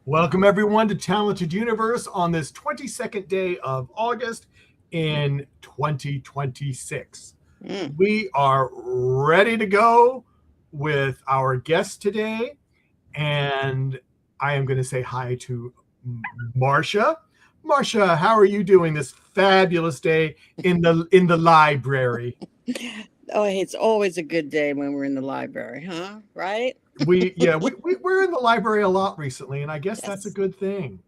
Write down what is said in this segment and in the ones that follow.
Welcome everyone to Talented Universe on this 22nd day of August in 2026. We are ready to go with our guest today, and I am going to say hi to Marcia. Marcia, how are you doing this fabulous day in the library? Oh, it's always a good day when we're in the library, huh? Right? We're in the library a lot recently, and I guess that's a good thing.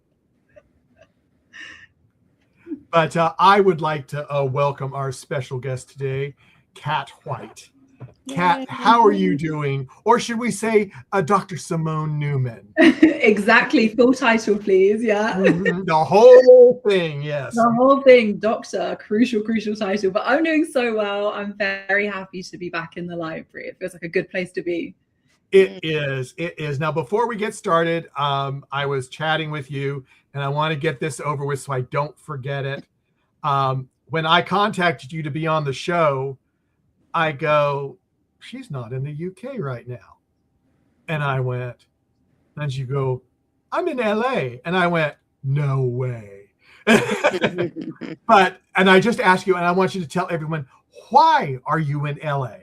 But I would like to welcome our special guest today, Kat White. Kat, how are you doing? Or should we say Dr. Simone Newman? Exactly. Full title, please. Yeah. The whole thing, yes. The whole thing, doctor, crucial title. But I'm doing so well. I'm very happy to be back in the library. It feels like a good place to be. It is. Now, before we get started, I was chatting with you, and I want to get this over with so I don't forget it. When I contacted you to be on the show, I go, she's not in the UK right now. And I went, and you go, I'm in LA. And I went, no way. And I just asked you, and I want you to tell everyone, why are you in LA?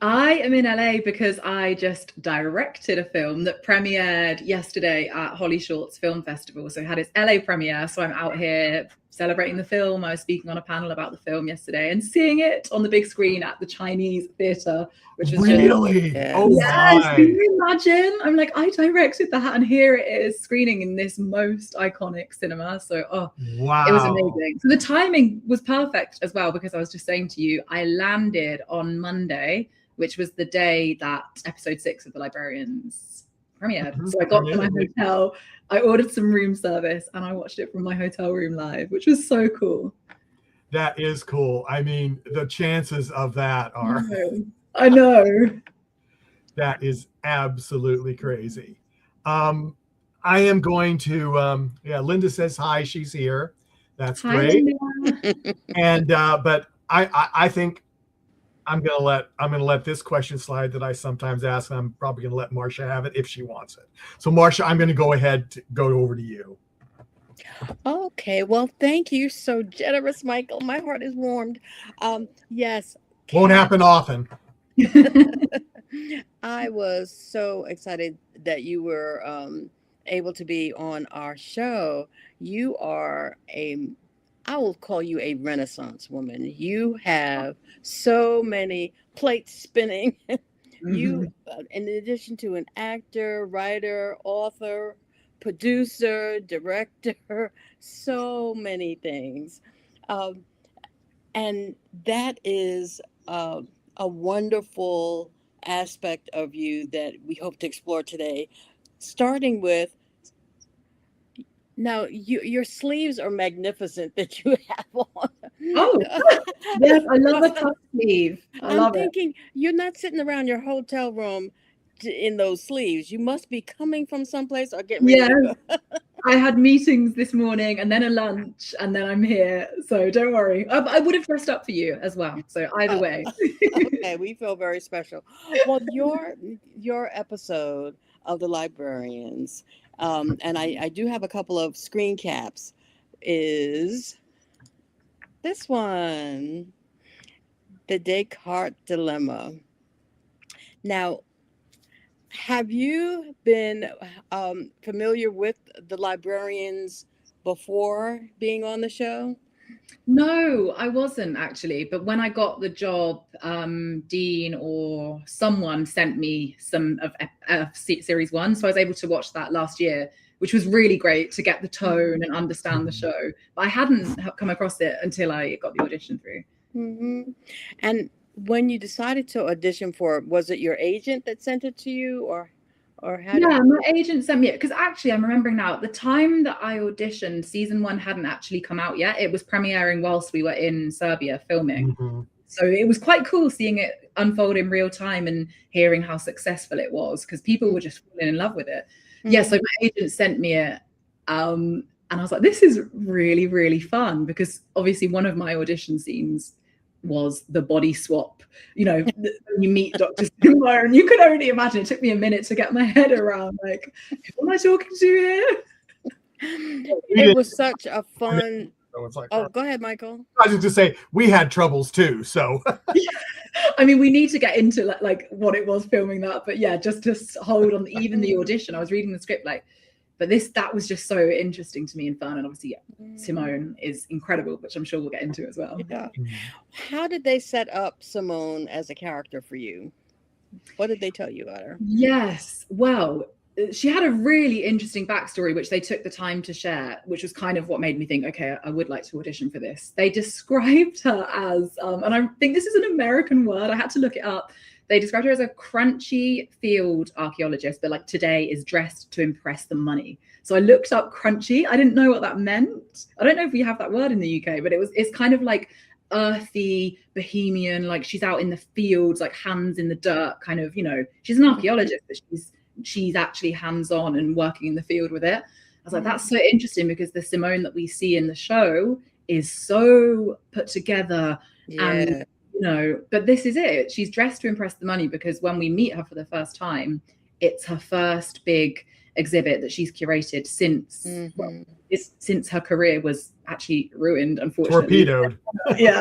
I am in LA because I just directed a film that premiered yesterday at Holly Short's Film Festival. So it had its LA premiere. So I'm out here celebrating the film. I was speaking on a panel about the film yesterday and seeing it on the big screen at the Chinese Theatre, which was really? Oh, yes. Can you imagine? I'm like, I directed that, and here it is screening in this most iconic cinema. So, wow, it was amazing. So the timing was perfect as well, because I was just saying to you, I landed on Monday, which was the day that episode 6 of the Librarians premiered. So I got to my hotel, I ordered some room service, and I watched it from my hotel room live, which was so cool. That is cool. I mean, the chances of that are... I know. That is absolutely crazy. I am going to, Linda says hi, she's here. That's great. And, but I think I'm gonna let this question slide that I sometimes ask, and I'm probably gonna let Marcia have it if she wants it. So Marcia, I'm gonna go ahead to go over to you. Okay, well, thank you. So generous, Michael. My heart is warmed. Yes. Won't happen often. I was so excited that you were able to be on our show. You are I will call you a Renaissance woman. You have so many plates spinning. You, in addition to an actor, writer, author, producer, director, so many things. And that is a wonderful aspect of you that we hope to explore today, starting with, now your sleeves are magnificent that you have on. Oh, yes, I love a puff sleeve. I'm thinking you're not sitting around your hotel room in those sleeves. You must be coming from someplace or getting ready to go. I had meetings this morning and then a lunch, and then I'm here. So don't worry. I would have dressed up for you as well. So either way. Okay, we feel very special. Well, your episode of The Librarians, and I do have a couple of screen caps, is this one, The Descartes Dilemma. Now, have you been familiar with The Librarians before being on the show? No, I wasn't actually. But when I got the job, Dean or someone sent me some of series 1. So I was able to watch that last year, which was really great to get the tone and understand the show. But I hadn't come across it until I got the audition through. Mm-hmm. And when you decided to audition for it, was it your agent that sent it to you, or how? Yeah, my agent sent me it, because actually I'm remembering now, at the time that I auditioned, season 1 hadn't actually come out yet. It was premiering whilst we were in Serbia filming. So it was quite cool seeing it unfold in real time and hearing how successful it was, because people were just falling in love with it. Yeah, so my agent sent me it, and I was like, this is really, really fun, because obviously one of my audition scenes was the body swap. You know, when you meet Dr. Simone, and you could only imagine. It took me a minute to get my head around, like, who am I talking to here? It was such a fun. So it's like, oh, go ahead, Michael. I was just to say we had troubles too. So, I mean, we need to get into like what it was filming that, but yeah, just to hold on even the audition. I was reading the script but that was just so interesting to me and fun. And obviously, Simone is incredible, which I'm sure we'll get into as well. Yeah. How did they set up Simone as a character for you? What did they tell you about her? Yes, well, she had a really interesting backstory, which they took the time to share, which was kind of what made me think, okay, I would like to audition for this. They described her as, and I think this is an American word, I had to look it up. They described her as a crunchy field archaeologist, but like today is dressed to impress the money. So I looked up crunchy. I didn't know what that meant. I don't know if we have that word in the UK, but it's kind of like earthy, bohemian, like she's out in the fields, like hands in the dirt, kind of, you know, she's an archaeologist, but she's actually hands-on and working in the field with it. I was like, that's so interesting, because the Simone that we see in the show is so put together. And, you know, but this is it. She's dressed to impress the money, because when we meet her for the first time, it's her first big exhibit that she's curated since, since her career was actually ruined, unfortunately. Torpedoed. Yeah.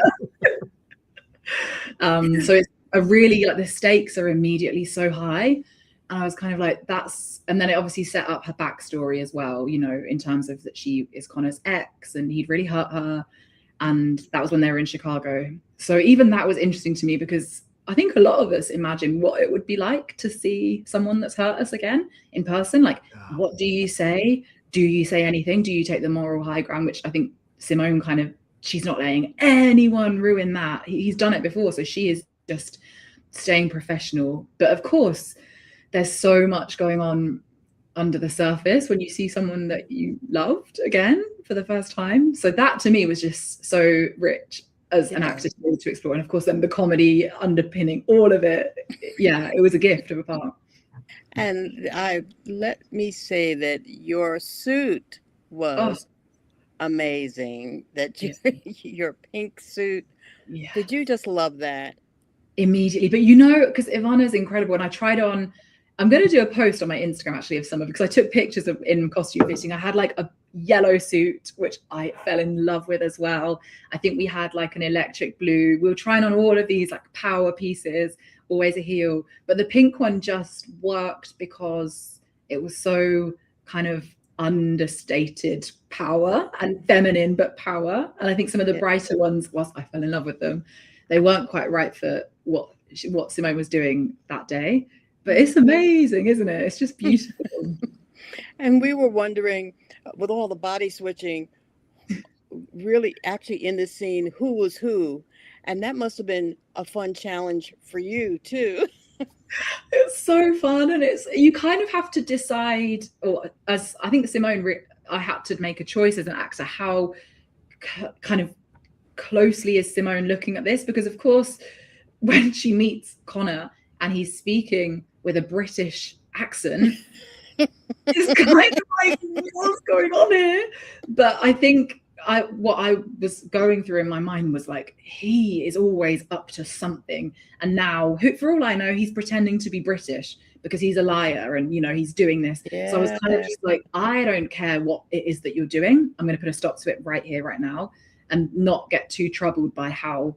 So it's a really, like, the stakes are immediately so high. And I was kind of like, and then it obviously set up her backstory as well, you know, in terms of that she is Connor's ex and he'd really hurt her. And that was when they were in Chicago. So even that was interesting to me, because I think a lot of us imagine what it would be like to see someone that's hurt us again in person. Like, what do you say? Do you say anything? Do you take the moral high ground? Which I think Simone kind of, she's not letting anyone ruin that. He's done it before. So she is just staying professional. But of course, there's so much going on under the surface when you see someone that you loved again for the first time. So that to me was just so rich as an actor to explore. And of course, then the comedy underpinning all of it. Yeah, it was a gift of a part. And let me say that your suit was amazing. That your pink suit. Yeah. Did you just love that? Immediately. But you know, because Ivana's incredible, and I tried on, I'm going to do a post on my Instagram actually of some of, because I took pictures of in costume fitting. I had like a yellow suit, which I fell in love with as well. I think we had like an electric blue. We were trying on all of these like power pieces, always a heel. But the pink one just worked because it was so kind of understated power and feminine, but power. And I think some of the brighter ones, whilst I fell in love with them, they weren't quite right for what Simone was doing that day. But it's amazing, isn't it? It's just beautiful. And we were wondering, with all the body switching, really actually in this scene, who was who? And that must have been a fun challenge for you too. It's so fun. And you kind of have to decide, or as I think Simone, I had to make a choice as an actor, how kind of closely is Simone looking at this? Because of course, when she meets Connor and he's speaking with a British accent, it's kind of like, what's going on here? But I think what I was going through in my mind was like, he is always up to something. And now, for all I know, he's pretending to be British because he's a liar and, you know, he's doing this. Yeah. So I was kind of just like, I don't care what it is that you're doing. I'm going to put a stop to it right here, right now, and not get too troubled by how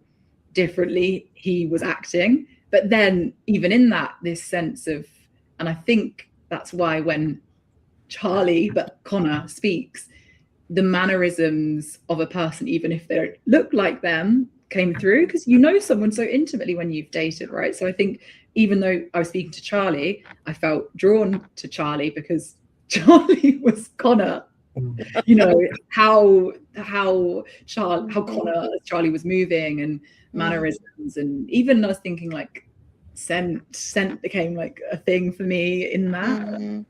differently he was acting. But then even in that, this sense of, and I think that's why when Connor speaks, the mannerisms of a person, even if they don't look like them, came through, because you know someone so intimately when you've dated, right? So I think even though I was speaking to Charlie, I felt drawn to Charlie because Charlie was Connor. You know, how Charlie was moving and mannerisms, and even I was thinking like scent became like a thing for me in that.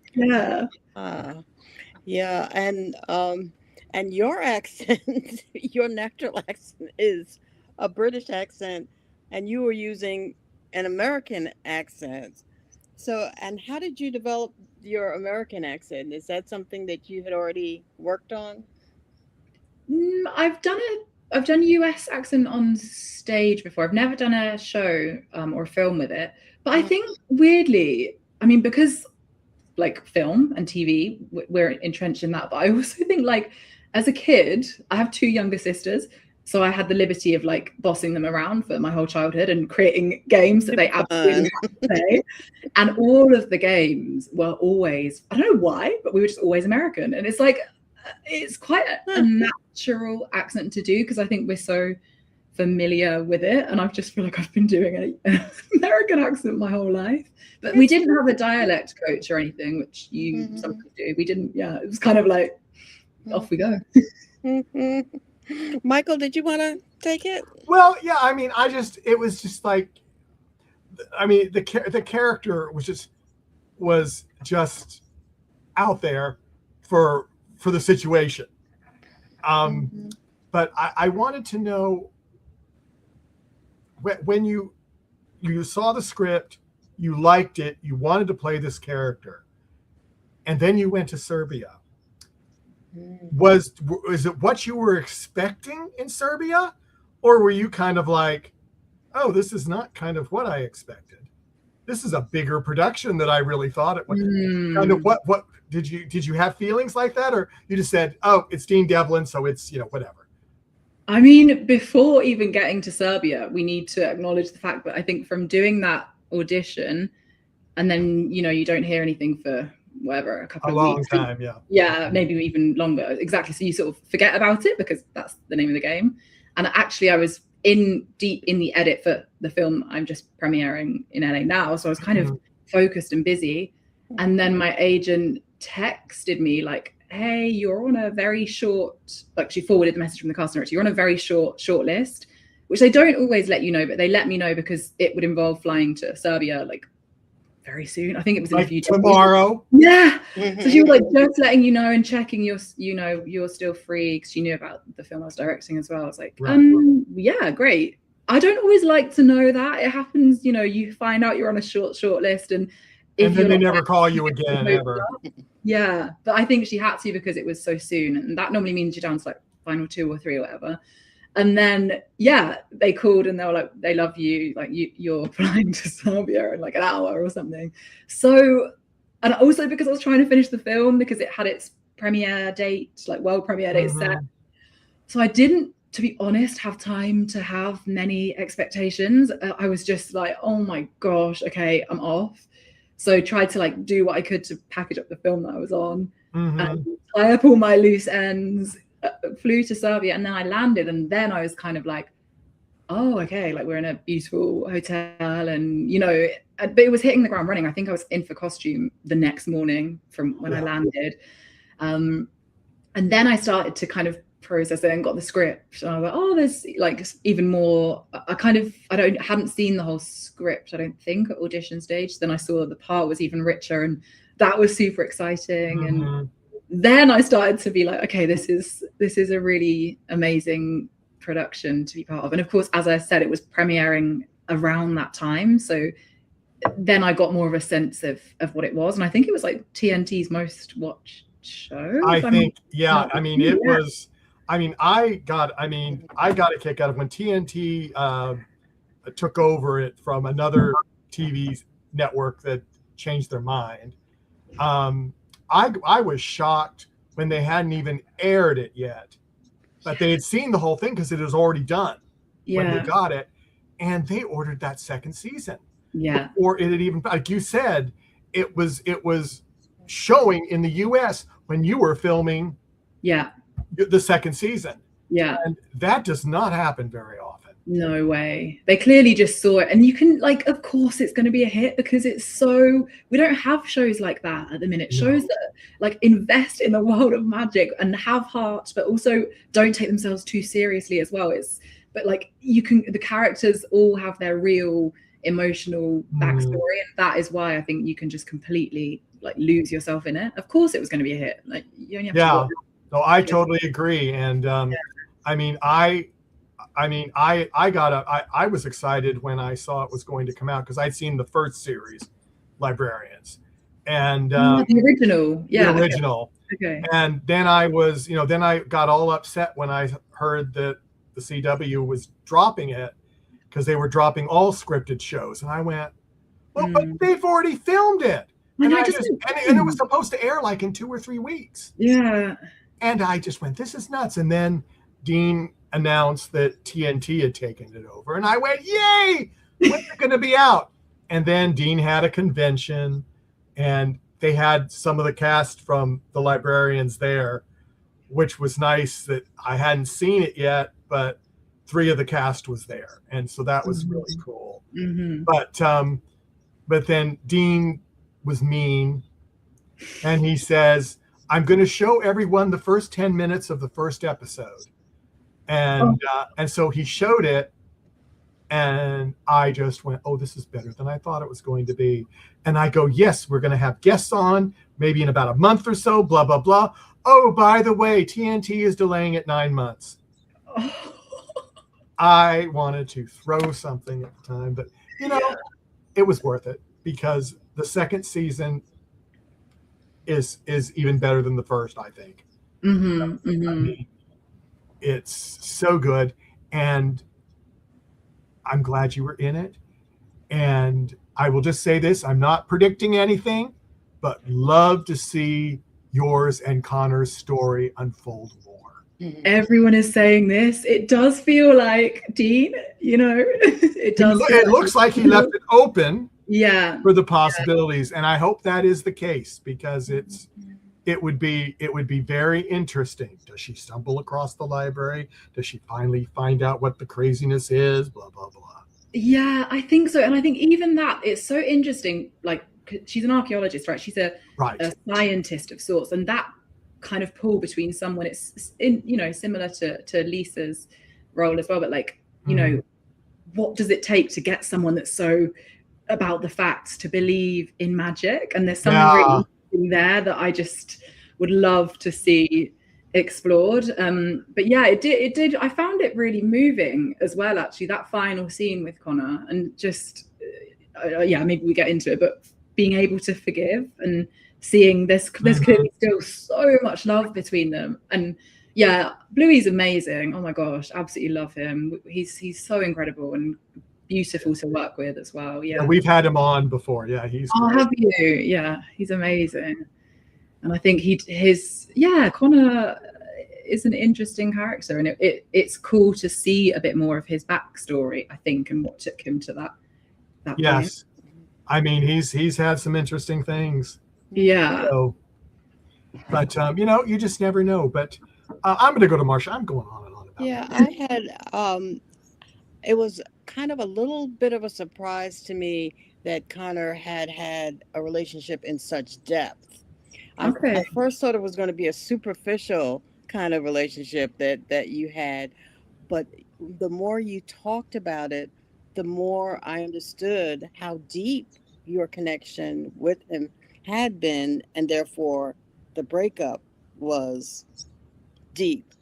And your accent, your natural accent is a British accent, and you were using an American accent. So, and how did you develop your American accent? Is that something that you had already worked on? I've done it I've done US accent on stage before. I've never done a show or a film with it. But I think weirdly, I mean, because like film and TV, we're entrenched in that. But I also think like as a kid, I have 2 younger sisters. So I had the liberty of like bossing them around for my whole childhood and creating games that they absolutely had to play. And all of the games were always, I don't know why, but we were just always American. And it's like, it's quite a natural accent to do because I think we're so familiar with it. And I just feel like I've been doing an American accent my whole life. But we didn't have a dialect coach or anything, which you sometimes do. We didn't, it was kind of like, off we go. Michael, did you want to take it? Well, yeah, I mean, it was just like, I mean, the character was just out there for the situation. But I wanted to know when you saw the script, you liked it, you wanted to play this character, and then you went to Serbia. Was it what you were expecting in Serbia, or were you kind of like, oh, this is not kind of what I expected? This is a bigger production than I really thought it was. Kind of what did you have feelings like that, or you just said, oh, it's Dean Devlin, so it's whatever? I mean, before even getting to Serbia, we need to acknowledge the fact that I think from doing that audition, and then you don't hear anything for whatever, a couple of weeks. Time, maybe even longer. Exactly. So you sort of forget about it because that's the name of the game. And actually I was deep in the edit for the film I'm just premiering in LA now. So I was kind of focused and busy. And then my agent texted me like, hey, you're on a very short, like she forwarded the message from the casting director, you're on a very short list, which they don't always let you know, but they let me know because it would involve flying to Serbia like very soon. I think it was in a few days. Tomorrow. Yeah. So she was like just letting you know and checking you're still free, because she knew about the film I was directing as well. I was like, yeah, great. I don't always like to know that. It happens, you find out you're on a short list, and then they never call you again ever. Yeah. But I think she had to because it was so soon, and that normally means you're down to like final 2 or 3 or whatever. And then, they called and they were like, they love you. Like you're flying to Serbia in like an hour or something. So, and also because I was trying to finish the film because it had its premiere date, like world premiere date set. So I didn't, to be honest, have time to have many expectations. I was just like, oh my gosh, okay, I'm off. So I tried to like do what I could to package up the film that I was on and tie up all my loose ends. Flew to Serbia, and then I landed, and then I was kind of like, oh, okay, like we're in a beautiful hotel, and but it was hitting the ground running. I think I was in for costume the next morning from when I landed, and then I started to kind of process it and got the script, and I was like, oh, there's like even more. I hadn't seen the whole script, I don't think, at audition stage. Then I saw the part was even richer, and that was super exciting. And then I started to be like, okay, this is a really amazing production to be part of. And of course, as I said, it was premiering around that time. So then I got more of a sense of what it was. And I think it was like TNT's most watched show. I think, I mean, it was, I got a kick out of when TNT took over it from another TV network that changed their mind. I was shocked when they hadn't even aired it yet, but they had seen the whole thing because it was already done when they got it, and they ordered that second season. Yeah. Or it had even, like you said, it was showing in the US when you were filming the second season. Yeah. And that does not happen very often. No way. They clearly just saw it, and you can like, of course it's going to be a hit because we don't have shows like that at the minute. No. Shows that like invest in the world of magic and have heart, but also don't take themselves too seriously as well. But like the characters all have their real emotional backstory, and that is why I think you can just completely like lose yourself in it. Of course it was going to be a hit. Like you only have to watch it. No, I totally agree. And I was excited when I saw it was going to come out because I'd seen the first series, Librarians, and the original, the original. Okay. And then I was, then I got all upset when I heard that the CW was dropping it because they were dropping all scripted shows. And I went, well, but they've already filmed it. And it was supposed to air like in 2 or 3 weeks. Yeah. And I just went, this is nuts. And then Dean announced that TNT had taken it over. And I went, yay, when's it going to be out? And then Dean had a convention, and they had some of the cast from the Librarians there, which was nice that I hadn't seen it yet, but 3 of the cast was there. And so that was really cool. But then Dean was mean, and he says, I'm going to show everyone the first 10 minutes of the first episode. And so he showed it, and I just went, oh, this is better than I thought it was going to be. And I go, yes, we're going to have guests on maybe in about a month or so, blah, blah, blah. Oh, by the way, TNT is delaying it 9 months. I wanted to throw something at the time, but it was worth it, because the second season is even better than the first, I think. I mean, it's so good, and I'm glad you were in it. And I will just say this, I'm not predicting anything, but love to see yours and Connor's story unfold more. Everyone is saying this. It does feel like Dean, it does. It looks like he left it open for the possibilities. And I hope that is the case, because it would be very interesting. Does she stumble across the library? Does she finally find out what the craziness is? Blah, blah, blah. Yeah, I think so. And I think even that, it's so interesting. Like, she's an archaeologist, right? She's a scientist of sorts. And that kind of pull between someone, it's similar to Lisa's role as well. But like, what does it take to get someone that's so about the facts to believe in magic? And there's something really there that I just would love to see explored. But yeah, it did. I found it really moving as well, actually, that final scene with Connor, and just maybe we get into it, but being able to forgive and seeing there's clearly still so much love between them. And yeah, Bluey's amazing. Oh my gosh, absolutely love him. He's so incredible and beautiful to work with as well. Yeah, we've had him on before. Yeah, he's great. Have you? Yeah, he's amazing. And I think Connor is an interesting character, and it's cool to see a bit more of his backstory, I think, and what took him to that yes point. I mean, he's had some interesting things. Yeah. But you just never know. But I'm going to go to Marsha. I'm going on and on about it. I had it was kind of a little bit of a surprise to me that Connor had a relationship in such depth. I first thought it was going to be a superficial kind of relationship that you had, but the more you talked about it, the more I understood how deep your connection with him had been, and therefore the breakup was deep,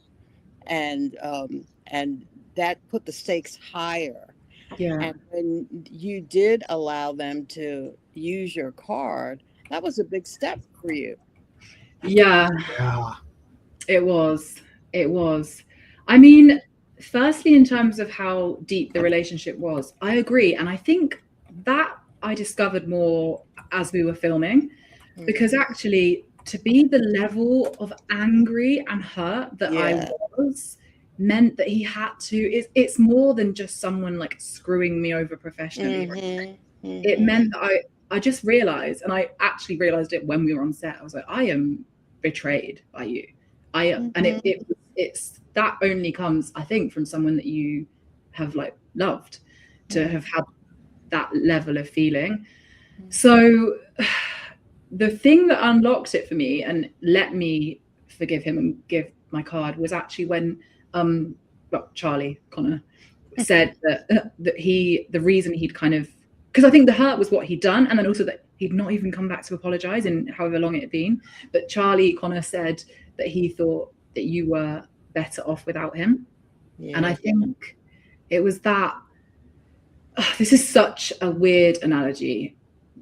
and that put the stakes higher. Yeah. And when you did allow them to use your card, that was a big step for you. Yeah. It was. I mean, firstly, in terms of how deep the relationship was, I agree. And I think that I discovered more as we were filming, because actually to be the level of angry and hurt that I was meant that he had to, it's more than just someone like screwing me over professionally. It meant that I just realized, and I actually realized it when we were on set, I was like, I am betrayed by you. I am. And it's that only comes, I think, from someone that you have like loved, to have had that level of feeling. So the thing that unlocked it for me and let me forgive him and give my card was actually when Charlie Connor said that the reason he'd kind of, because I think the hurt was what he'd done, and then also that he'd not even come back to apologize in however long it had been. But Charlie Connor said that he thought that you were better off without him. And I think it was that, this is such a weird analogy.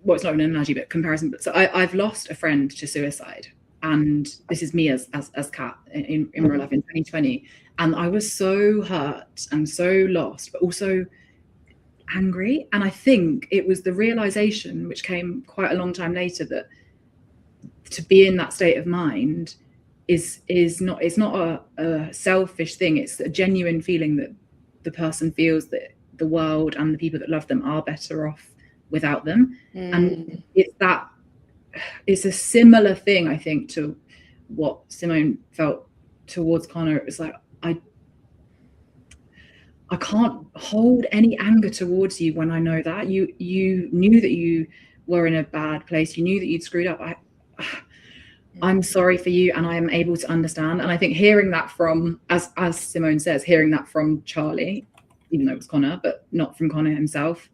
Well, it's not an analogy, but comparison. But so I've lost a friend to suicide. and this is me as Kat in real life in 2020, and I was so hurt and so lost, but also angry. And I think it was the realization, which came quite a long time later, that to be in that state of mind is not, it's not a selfish thing. It's a genuine feeling that the person feels that the world and the people that love them are better off without them. And it's a similar thing, I think, to what Simone felt towards Connor. It was like, I can't hold any anger towards you when I know that you knew that you were in a bad place. You knew that you'd screwed up. I'm sorry for you, and I am able to understand. And I think hearing that from, as Simone says, hearing that from Charlie, even though it was Connor, but not from Connor himself,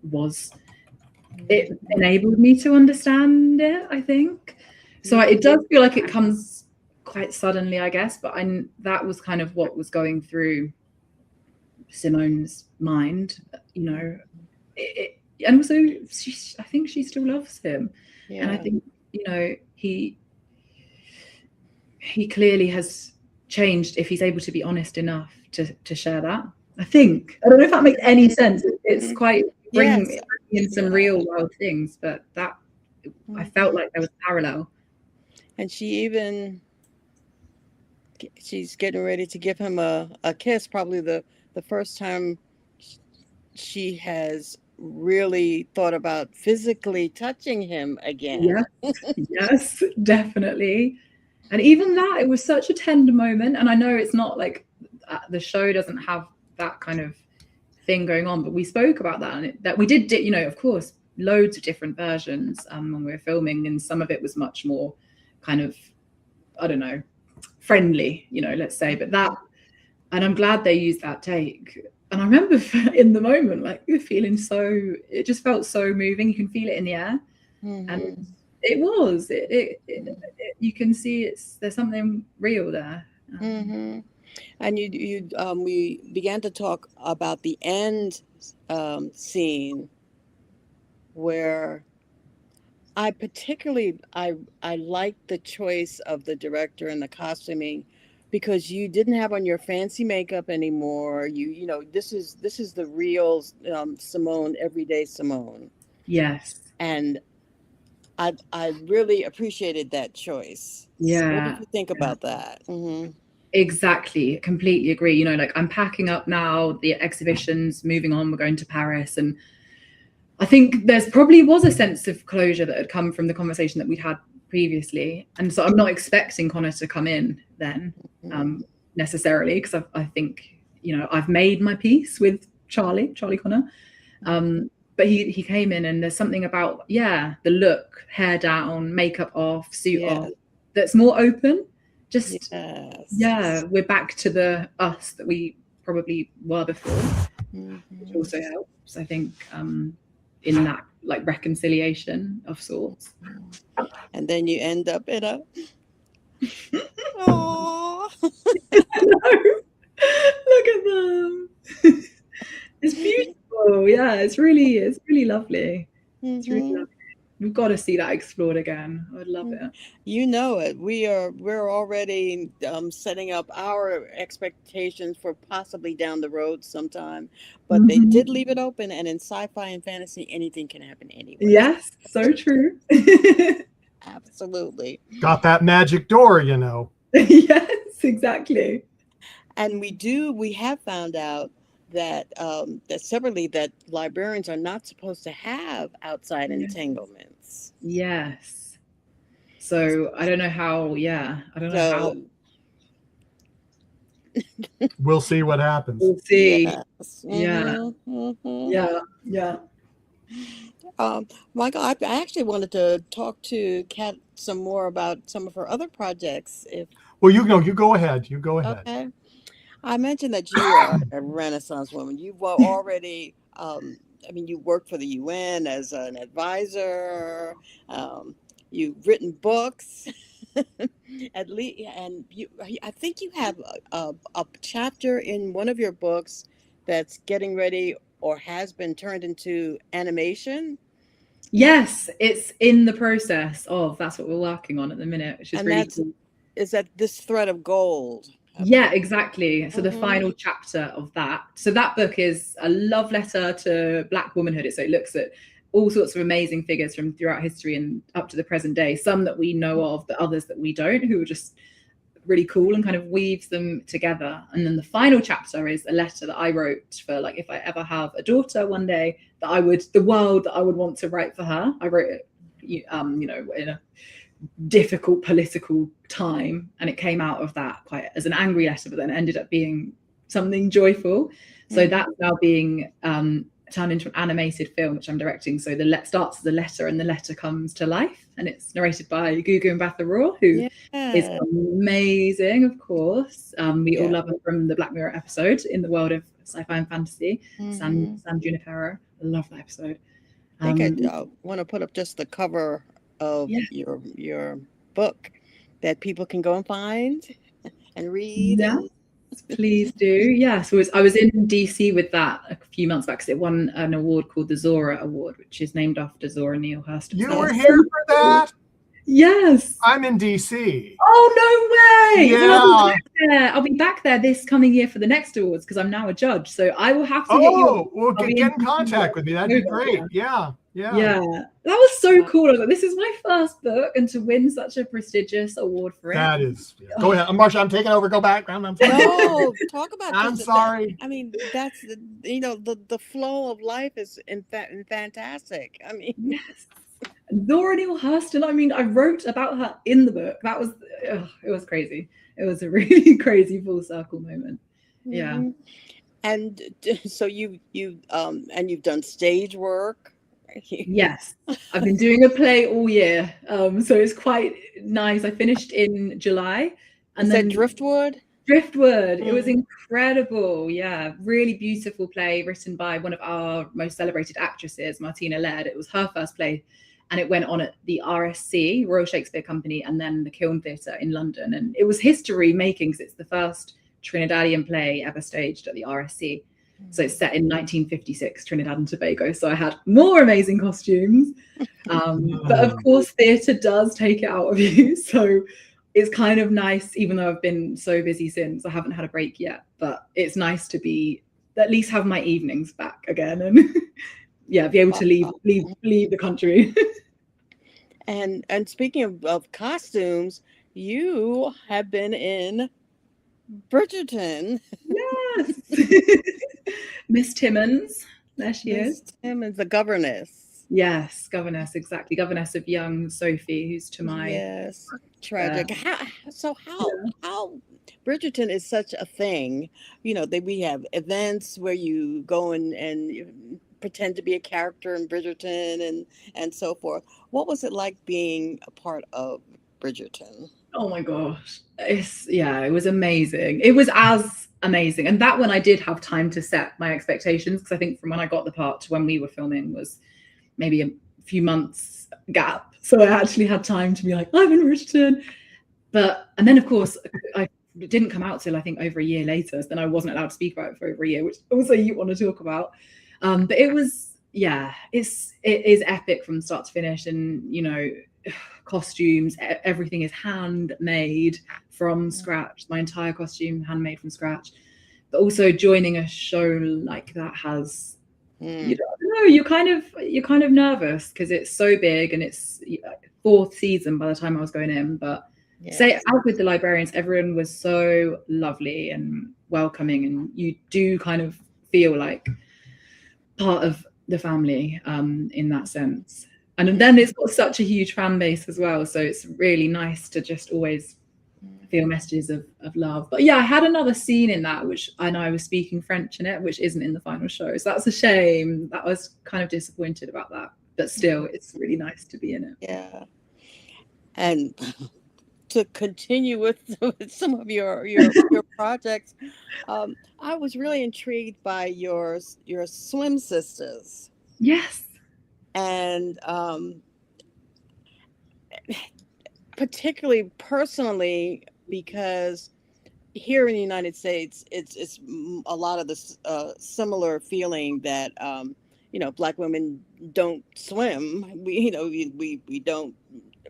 it enabled me to understand it, I think. So it does feel like it comes quite suddenly, I guess, but that was kind of what was going through Simone's mind, you know. And also, I think she still loves him. Yeah. And I think, you know, he clearly has changed if he's able to be honest enough to share that. I think. I don't know if that makes any sense. It's quite bringing in some real world things, but that I felt like there was a parallel. And she's getting ready to give him a kiss, probably the first time she has really thought about physically touching him again. Yes, definitely. And even that, it was such a tender moment. And I know it's not like the show doesn't have that kind of thing going on, but we spoke about that, and that we did, you know, of course, loads of different versions when we were filming, and some of it was much more kind of, I don't know, friendly, you know, let's say, but that, and I'm glad they used that take. And I remember in the moment, like, you're feeling so, it just felt so moving. You can feel it in the air. And it was, you can see there's something real there. And we began to talk about the end scene, where I particularly liked the choice of the director and the costuming, because you didn't have on your fancy makeup anymore. You know, this is the real Simone, everyday Simone. Yes. And I really appreciated that choice. Yeah. What did you think about that? Exactly. Completely agree. You know, like, I'm packing up now, the exhibition's moving on, we're going to Paris. And I think there's probably was a sense of closure that had come from the conversation that we'd had previously. And so I'm not expecting Connor to come in then necessarily, because I think, you know, I've made my peace with Charlie Connor. But he came in, and there's something about, the look, hair down, makeup off, suit off, that's more open. Just, we're back to the us that we probably were before, which also helps, I think, in that, like, reconciliation of sorts. And then you end up in a oh look at them. It's beautiful. Yeah, it's really lovely. It's really lovely. We've got to see that explored again. I would love it. You know it. We're already setting up our expectations for possibly down the road sometime. But they did leave it open, and in sci-fi and fantasy, anything can happen anyway. Yes, so true. Absolutely. Got that magic door, you know. Yes, exactly. And we have found out that separately, that librarians are not supposed to have outside entanglements. Yes. So I don't know how. I don't know how. We'll see what happens. We'll see. Yes. Yeah. Michael, I actually wanted to talk to Kat some more about some of her other projects. Well, you go ahead. You go ahead. Okay. I mentioned that you are a Renaissance woman. You were already, you worked for the UN as an advisor. You've written books, at least, and I think you have a chapter in one of your books that's getting ready or has been turned into animation. Yes, it's in the process of, that's what we're working on at the minute, which is really cool. Is that This Thread of Gold? Yeah, exactly. So the final chapter of that. So that book is a love letter to Black womanhood. So it looks at all sorts of amazing figures from throughout history and up to the present day, some that we know of, but others that we don't, who are just really cool, and kind of weaves them together. And then the final chapter is a letter that I wrote for, like, if I ever have a daughter one day, the world that I would want to write for her. I wrote it, you know, in a difficult political time, and it came out of that quite as an angry letter, but then ended up being something joyful. So that's now being turned into an animated film, which I'm directing. So the starts as a letter, and the letter comes to life, and it's narrated by Gugu Mbatha-Raw, who is amazing, of course. We all love her from the Black Mirror episode in the world of sci-fi and fantasy. San Junipero, I love that episode. I think I want to put up just the cover of your book that people can go and find and read. Yeah. Please do. Yeah, so I was in DC with that a few months back, because it won an award called the Zora Award, which is named after Zora Neale Hurston. You were here for that? Yes. I'm in DC. Oh, no way. Yeah. I'll be back there this coming year for the next awards, because I'm now a judge. So I will have to get you. Well, get in contact with me. That'd be great. Yeah. That was so cool. I was like, this is my first book, and to win such a prestigious award for it. That is. Go ahead, Marsha. I'm taking over. Go back. I'm sorry. No, talk about. I'm sorry. I mean, that's the flow of life is fantastic. I mean, yes. Zora Neale Hurston. I mean, I wrote about her in the book. That was it was crazy. It was a really crazy full circle moment. Yeah. And so you've done stage work. Yes, I've been doing a play all year, so it's quite nice. I finished in July, and then Driftwood. It was incredible. Yeah, really beautiful play written by one of our most celebrated actresses, Martina Laird. It was her first play, and it went on at the RSC, Royal Shakespeare Company, and then the Kiln Theatre in London. And it was history making, because it's the first Trinidadian play ever staged at the RSC. So it's set in 1956, Trinidad and Tobago. So I had more amazing costumes. But of course, theatre does take it out of you. So it's kind of nice, even though I've been so busy since, I haven't had a break yet. But it's nice to at least have my evenings back again, and be able to leave the country. And speaking of costumes, you have been in Bridgerton. Yes. Miss Timmins. There she is. Timmins, the governess. Yes, governess, exactly. Governess of young Sophie, who's to my tragic. How Bridgerton is such a thing. You know, we have events where you go and you pretend to be a character in Bridgerton and so forth. What was it like being a part of Bridgerton? Oh my gosh. It was amazing. It was as amazing. And that one I did have time to set my expectations, because I think from when I got the part to when we were filming was maybe a few months gap. So I actually had time to be like, I'm in Bridgerton. And then of course it didn't come out till I think over a year later. So then I wasn't allowed to speak about it for over a year, which also you want to talk about. But it was, it is epic from start to finish. And, you know, costumes, everything is handmade from scratch. My entire costume handmade from scratch. But also joining a show like that has, you don't know, you're kind of nervous, because it's so big, and it's fourth season by the time I was going in. But out with the Librarians, everyone was so lovely and welcoming, and you do kind of feel like part of the family in that sense. And then it's got such a huge fan base as well. So it's really nice to just always feel messages of love. But yeah, I had another scene in that, and I was speaking French in it, which isn't in the final show. So that's a shame. That I was kind of disappointed about that. But still, it's really nice to be in it. Yeah. And to continue with some of your projects, I was really intrigued by your swim sisters. Yes. And particularly personally, because here in the United States, it's a lot of this similar feeling that Black women don't swim. We don't.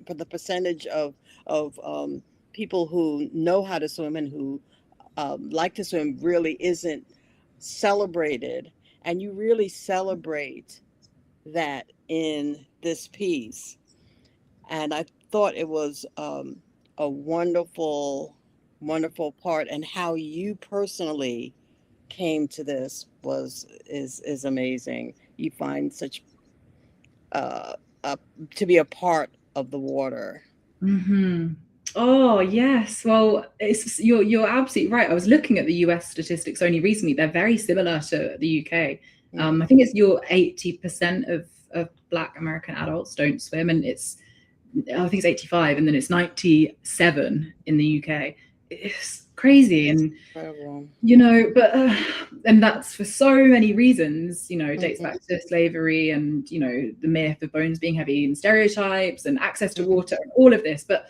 But the percentage of people who know how to swim and who like to swim really isn't celebrated, and you really celebrate that in this piece. And I thought it was a wonderful part, and how you personally came to this is amazing. You find such to be a part of the water. Mm-hmm. Oh yes, well, you're absolutely right. I was looking at the US statistics only recently. They're very similar to the UK. I think it's 80% of Black American adults don't swim, and I think it's 85, and then it's 97 in the UK. It's crazy, and incredible. But and that's for so many reasons. It dates back to slavery, and the myth of bones being heavy, and stereotypes, and access to water, and all of this. But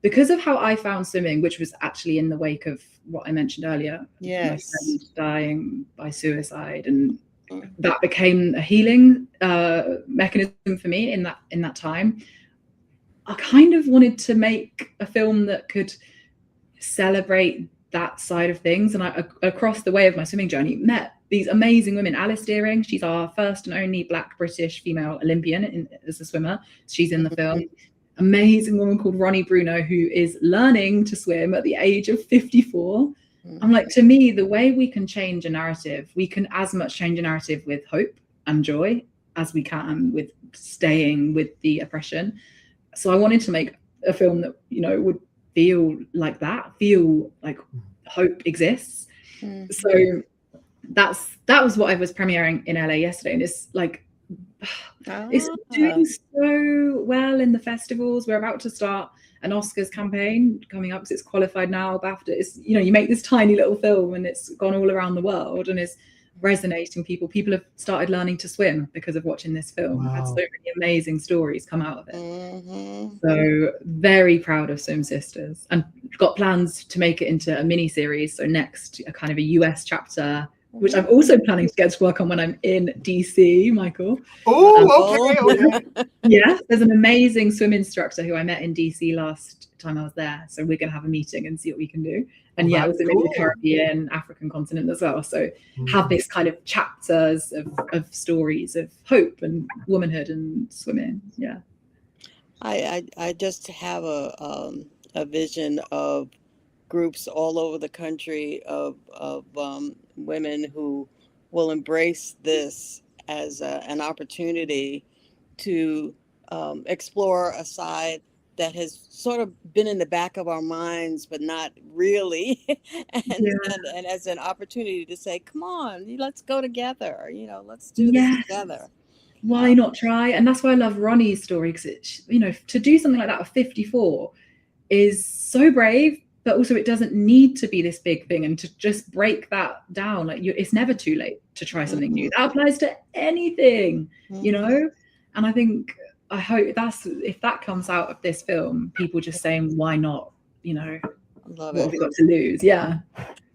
because of how I found swimming, which was actually in the wake of what I mentioned earlier, yes, my friend dying by suicide, and that became a healing mechanism for me in that time. I kind of wanted to make a film that could celebrate that side of things. And I, across the way of my swimming journey, met these amazing women. Alice Deering, she's our first and only Black British female Olympian as a swimmer. She's in the film. Amazing woman called Ronnie Bruno, who is learning to swim at the age of 54. I'm like, to me, the way we can change a narrative, we can as much change a narrative with hope and joy as we can with staying with the oppression. So I wanted to make a film that, would feel like that, feel like hope exists. So that was what I was premiering in LA yesterday. And it's like, it's doing so well in the festivals. We're about to start an Oscars campaign coming up because it's qualified now. BAFTA, it's, you make this tiny little film and it's gone all around the world and it's resonating. People have started learning to swim because of watching this film. Wow. Had so many amazing stories come out of it. So very proud of Swim Sisters, and got plans to make it into a mini series. So next, a kind of a US chapter, which I'm also planning to get to work on when I'm in DC, Michael. Okay. Yeah, there's an amazing swim instructor who I met in DC last time I was there. So we're going to have a meeting and see what we can do. And also maybe the Caribbean, African continent as well. So have this kind of chapters of stories of hope and womanhood and swimming. Yeah. I just have a vision of groups all over the country of women who will embrace this as an opportunity to explore a side that has sort of been in the back of our minds, but not really, and as an opportunity to say, come on, let's go together, let's do this together. Why not try? And that's why I love Ronnie's story, because to do something like that at 54 is so brave, but also it doesn't need to be this big thing, and to just break that down, like it's never too late to try something new. That applies to anything, and I hope if that comes out of this film, people just saying, why not, what have we got to lose? Yeah.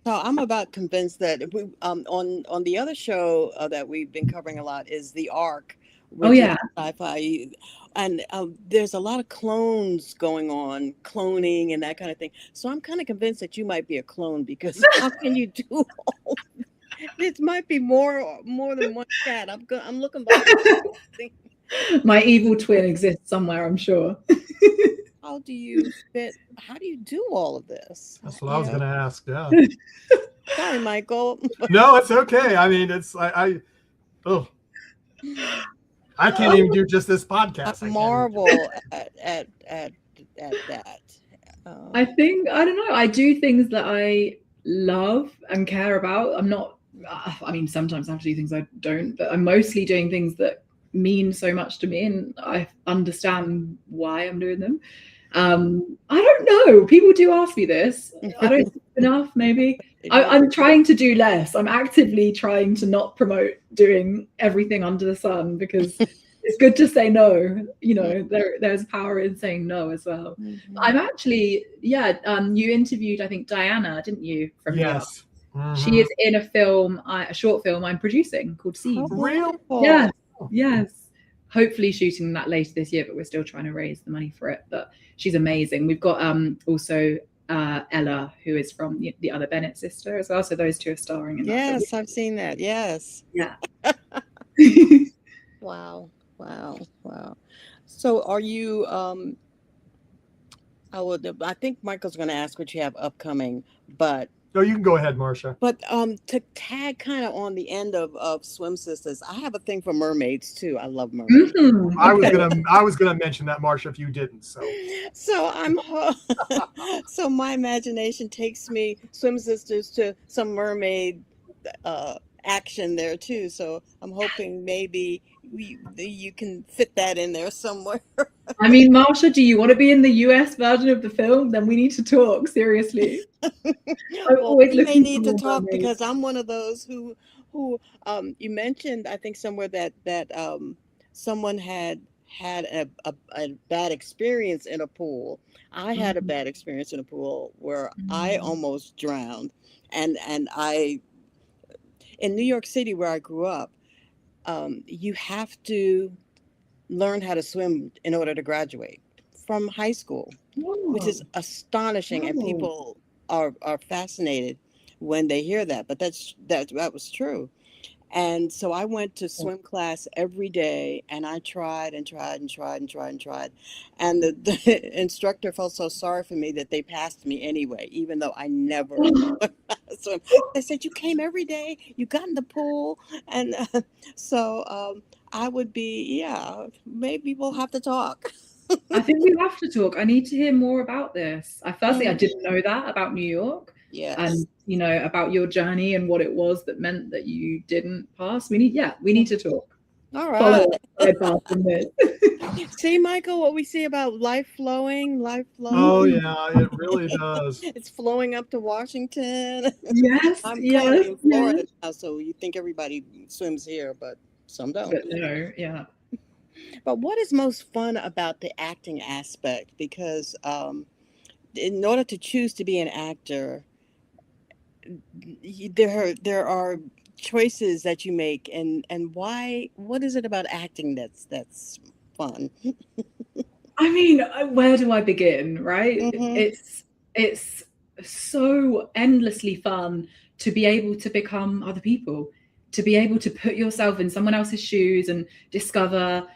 So I'm about convinced that if we, on the other show that we've been covering a lot is The Ark. Sci-fi, and there's a lot of clones going on, cloning and that kind of thing. So I'm kind of convinced that you might be a clone, because how can you do all this? Might be more than one cat. I'm looking back. My evil twin exists somewhere, I'm sure. How do you do all of this? That's what I was going to ask. Yeah. Sorry, Michael. No, it's okay. I mean, I can't even do just this podcast. I marvel at that. I think, I don't know, I do things that I love and care about. Sometimes I have to do things I don't, but I'm mostly doing things that mean so much to me, and I understand why I'm doing them. I don't know. People do ask me this. I don't do enough, maybe. I'm trying to do less. I'm actively trying to not promote doing everything under the sun, because it's good to say no. There's power in saying no as well. I'm actually, you interviewed, I think, Diana, didn't you? Yes. She is in a short film I'm producing called Seeds. Real? Yes, yes. Hopefully shooting that later this year, but we're still trying to raise the money for it. But she's amazing. We've got also Ella, who is from the other Bennett sister as well. So those two are starring in that. Yes, I've seen that. Yes. Yeah. Wow. So are you I think Michael's going to ask what you have upcoming, but no, you can go ahead, Marcia. But to tag kind of on the end of Swim Sisters, I have a thing for mermaids too. I love mermaids. Mm-hmm. I was gonna mention that, Marcia, if you didn't. So so my imagination takes me Swim Sisters to some mermaid action there too. So I'm hoping maybe you can fit that in there somewhere. I mean, Marcia, do you want to be in the US version of the film? Then we need to talk, seriously. We may need to talk because I'm one of those who you mentioned, I think somewhere that someone had a bad experience in a pool. I had a bad experience in a pool where I almost drowned, and I in New York City where I grew up, you have to learn how to swim in order to graduate from high school, which is astonishing, and people are fascinated when they hear that. But that was true. And so I went to swim class every day, and I tried. And the instructor felt so sorry for me that they passed me anyway, even though I never swim. They said, you came every day, you got in the pool. And so I would be, maybe we'll have to talk. I think we have to talk. I need to hear more about this. Firstly, I didn't know that about New York. Yes. And about your journey and what it was that meant that you didn't pass. We need to talk. All right. See, Michael, what we see about life flowing. Oh yeah, it really does. It's flowing up to Washington. Yes. I'm in Florida now, so you think everybody swims here, but some don't. But no, yeah. But what is most fun about the acting aspect? Because in order to choose to be an actor, there are choices that you make, and why? What is it about acting that's fun? I mean, where do I begin? Right? It's so endlessly fun to be able to become other people, to be able to put yourself in someone else's shoes and discover,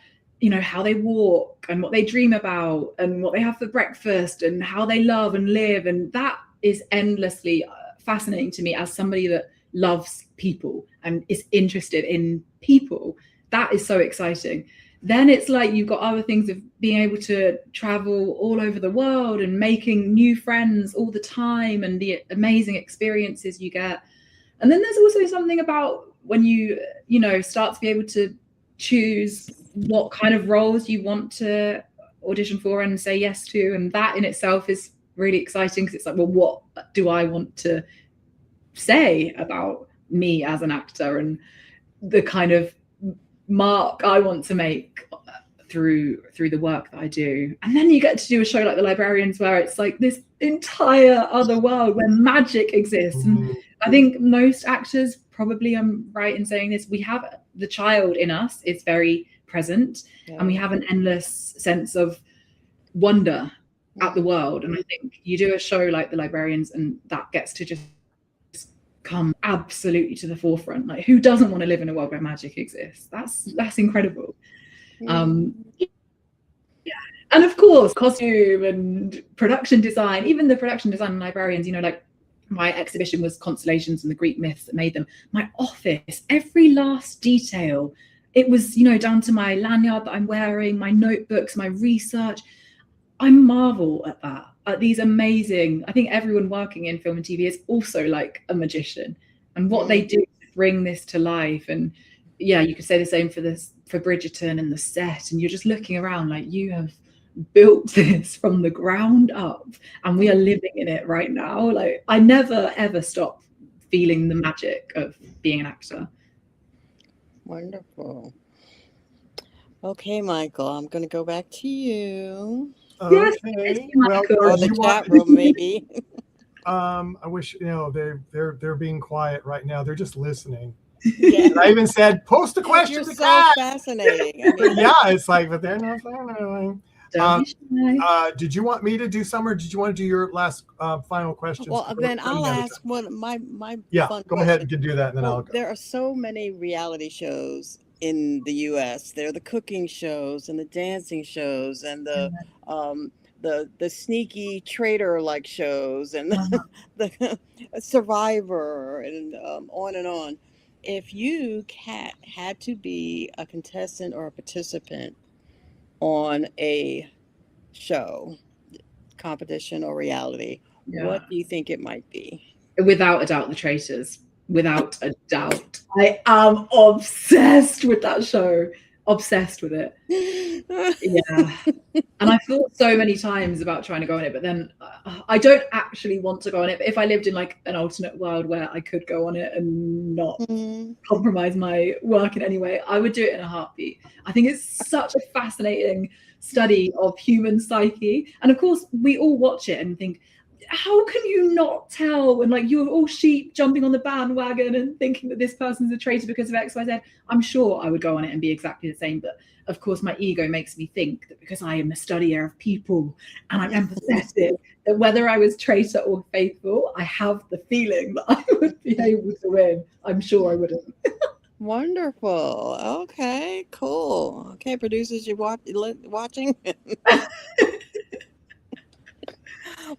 how they walk and what they dream about and what they have for breakfast and how they love and live, and that is endlessly fascinating to me as somebody that loves people and is interested in people. That is so exciting. Then it's like you've got other things of being able to travel all over the world and making new friends all the time and the amazing experiences you get. And then there's also something about when you start to be able to choose what kind of roles you want to audition for and say yes to, and that in itself is really exciting because it's like, well, what do I want to say about me as an actor and the kind of mark I want to make through the work that I do. And then you get to do a show like The Librarians where it's like this entire other world where magic exists. And I think most actors, probably I'm right in saying this, we have the child in us, it's very present, and we have an endless sense of wonder at the world. And I think you do a show like The Librarians and that gets to just come absolutely to the forefront. Like, who doesn't want to live in a world where magic exists? That's incredible. And of course, costume and production design, even the production design in Librarians, like my exhibition was constellations and the Greek myths that made them. My office, every last detail, it was, down to my lanyard that I'm wearing, my notebooks, my research. I marvel at that, at these amazing, I think everyone working in film and TV is also like a magician, and what they do to bring this to life. And you could say the same for Bridgerton and the set, and you're just looking around like, you have built this from the ground up and we are living in it right now. Like, I never ever stop feeling the magic of being an actor. Wonderful. Okay, Michael, I'm going to go back to you. Okay. Yes, Well, or the chat room, maybe. I wish, they're being quiet right now. They're just listening. Yeah. And I even said, post a question You're to so Kat. fascinating. I mean, Yeah, it's like, but they're not following. Don't be shy. Did you want me to do some, or did you want to do your last final questions? well, then I'll ask one my Yeah, fun go ahead question. and can do that, and then Well, I'll go. there are so many reality shows in the U.S. There are the cooking shows and the dancing shows and the sneaky traitor like shows and the Survivor and on and on. If you, Kat, had to be a contestant or a participant on a show, competition or reality, what do you think it might be? Without a doubt, The Traitors. Without a doubt. I am obsessed with that show. Obsessed with it. Yeah. And I thought so many times about trying to go on it, but then I don't actually want to go on it. But if I lived in like an alternate world where I could go on it and not compromise my work in any way, I would do it in a heartbeat. I think it's such a fascinating study of human psyche. And of course, we all watch it and think, how can you not tell when like you're all sheep jumping on the bandwagon and thinking that this person's a traitor because of X, Y, Z? I'm sure I would go on it and be exactly the same. But of course, my ego makes me think that because I am a studier of people and I'm empathetic, that whether I was traitor or faithful, I have the feeling that I would be able to win. I'm sure I wouldn't. Wonderful. Okay, cool. Okay, producers, you watching?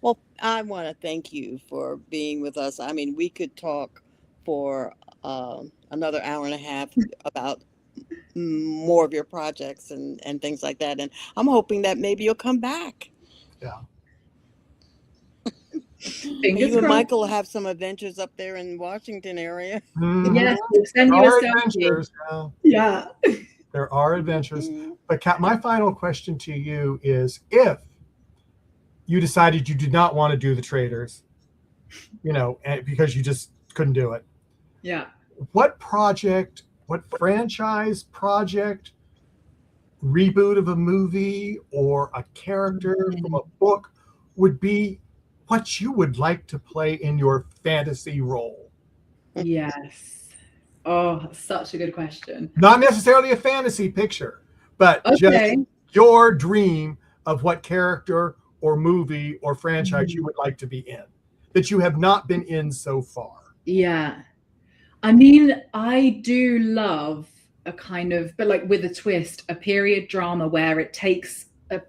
Well, I want to thank you for being with us. I mean, we could talk for another hour and a half about more of your projects and things like that. And I'm hoping that maybe you'll come back. Yeah. You and Michael will have some adventures up there in Washington area. Yes, we'll send you a adventures. Yeah. There are adventures. But Kat, my final question to you is, if you decided you did not want to do The Traitors, because you just couldn't do it. Yeah. What franchise project, reboot of a movie or a character from a book would be what you would like to play in your fantasy role? Yes. Oh, such a good question. Not necessarily a fantasy picture, but just your dream of what character or movie or franchise you would like to be in that you have not been in so far. Yeah. I mean, I do love a kind of, but like with a twist, a period drama where it takes a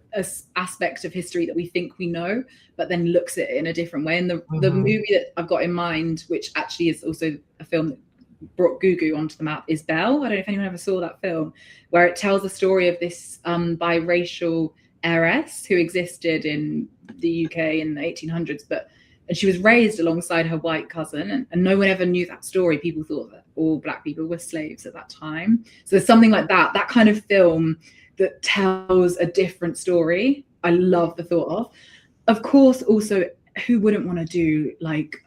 aspect of history that we think we know, but then looks at it in a different way. And the movie that I've got in mind, which actually is also a film that brought Gugu onto the map, is Belle. I don't know if anyone ever saw that film, where it tells the story of this biracial heiress who existed in the UK in the 1800s, and she was raised alongside her white cousin, and no one ever knew that story. People thought that all Black people were slaves at that time. So there's something like that kind of film that tells a different story. I love the thought of. Of course, also, who wouldn't want to do, like,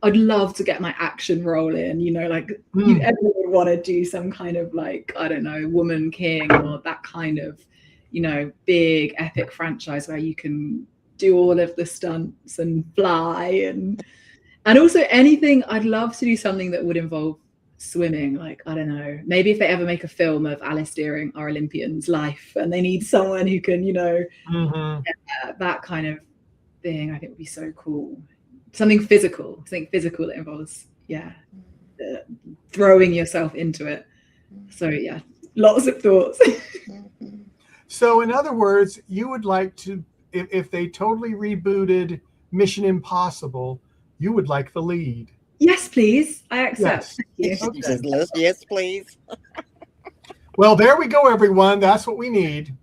I'd love to get my action role in, everyone would want to do some kind of like, I don't know, Woman King or that kind of, big epic franchise where you can do all of the stunts and fly and also anything. I'd love to do something that would involve swimming. Like, I don't know, maybe if they ever make a film of Alice Deering, our Olympian's life, and they need someone who can, that kind of thing, I think would be so cool. Something physical that involves, throwing yourself into it. So yeah, lots of thoughts. So in other words, you would like to, if they totally rebooted Mission Impossible, you would like the lead. Yes, please. I accept. Yes, okay. Yes please. Well, there we go, everyone. That's what we need.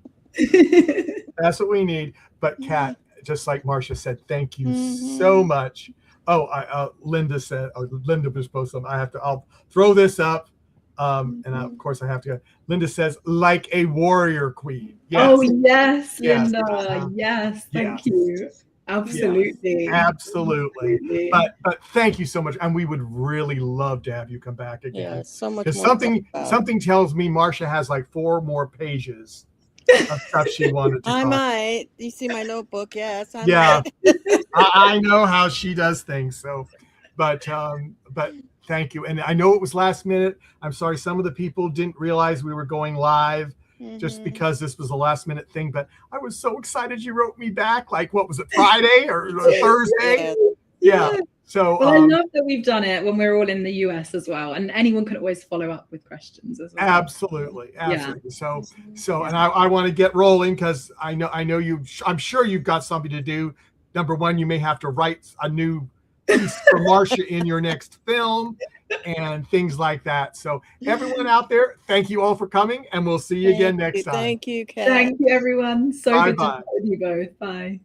That's what we need. But Kat, just like Marcia said, thank you so much. Oh, Linda said, Linda was supposed to, I'll throw this up. And of course I have to go. Linda says, like a warrior queen. Yes. Oh, yes, Linda. Yes. Thank you. Absolutely. Yes, absolutely. But thank you so much. And we would really love to have you come back again. Yeah, so much. Because something tells me Marcia has like 4 more pages of stuff she wanted to I talk. might. You see my notebook? Yes. I Yeah, might. I know how she does things. So, but thank you. And I know it was last minute. I'm sorry. Some of the people didn't realize we were going live just because this was a last minute thing. But I was so excited you wrote me back. Like, what was it, Friday or Thursday? Yeah. So well, I love that we've done it when we're all in the US as well, and anyone can always follow up with questions as well. Absolutely. Yeah. So, and I want to get rolling because I know you. I'm sure you've got something to do. Number one, you may have to write a new piece for Marcia in your next film and things like that. So, everyone out there, thank you all for coming, and we'll see you again next time. Thank you, Kat. Thank you, everyone. So Bye-bye. good to talk with you both. Bye.